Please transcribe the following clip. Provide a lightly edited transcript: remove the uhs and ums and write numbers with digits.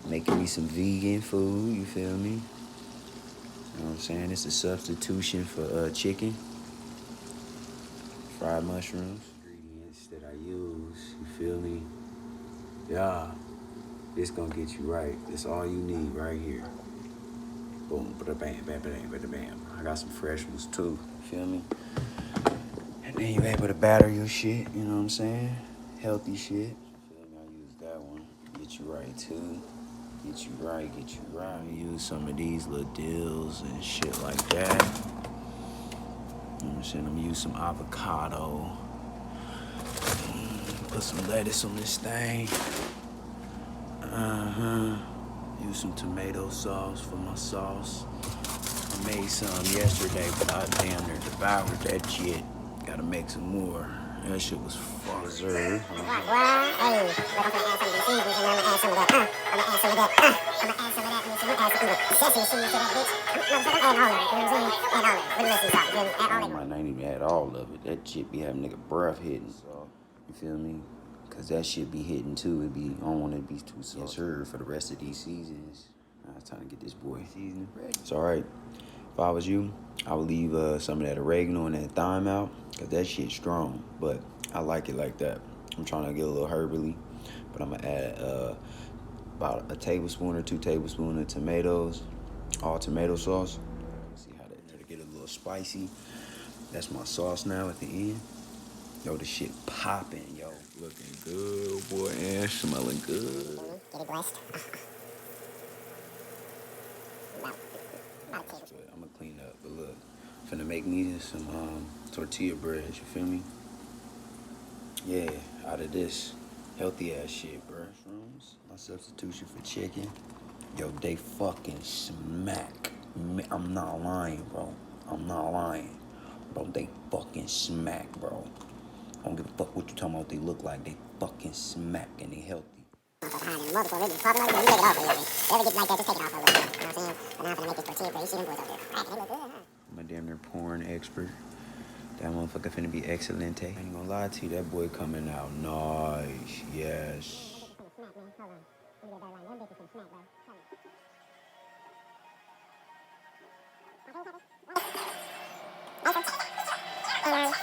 Making me some vegan food, you feel me? You know what I'm saying? It's a substitution for chicken. Fried mushrooms. Ingredients that I use, you feel me? Yeah, it's gonna get you right. That's all you need right here. Boom, bada bam, bam, bam, bada bam. I got some fresh ones too, you feel me? And then you able to batter your shit, you know what I'm saying? Healthy shit. You feel me? I use that one. Get you right too. Get you right, get you right. Use some of these little deals and shit like that. You know what I'm saying? I'm gonna use some avocado. Put some lettuce on this thing. Use some tomato sauce for my sauce. I made some yesterday, but I damn near devoured that shit. Gotta make some more. That shit was far reserved. Hey, look, I'm gonna add some of the seasonings and I'm gonna add some of that. I'm gonna add some of that. I'm gonna add some of that. I'm gonna add some of the sesame seeds to that bitch. I'm adding all of it. You know what I'm saying? Add all of it. With the messy sauce. Add all of it. I might not even add all of it. That shit be having nigga breath hitting. So, you feel me? Cause that shit be hitting too. It be, I don't want it to be too salty. Sure, for the rest of these seasons. Now it's time to get this boy seasoning ready. It's alright. If I was you, I would leave some of that oregano and that thyme out. Cause that shit's strong. But I like it like that. I'm trying to get a little herbally. But I'm gonna add about a tablespoon or 2 tablespoons of tomatoes. All tomato sauce. See how that'll get a little spicy. That's my sauce now at the end. Yo, the shit popping, yo. Looking good, boy, and smelling good. Get it blessed. I'm gonna clean up, but look, finna make me some tortilla breads, you feel me? Yeah, out of this healthy ass shit, bro. Mushrooms, my substitution for chicken. Yo, they fucking smack. I'm not lying, bro. I'm not lying. Bro, they fucking smack, bro. I don't give a fuck what you talking about what they look like. They fucking smack and they healthy. Multiple ribs. Pop them out, you take it off a little bit. If you ever get like that, just take it off a little bit. You know what I'm saying? But now I'm gonna make this tortilla bread. You see them boys over there. Cracking, they look good, huh? I'm a damn near porn expert. That motherfucker finna be excellente. I ain't gonna lie to you, that boy coming out nice. Yes. Hold on.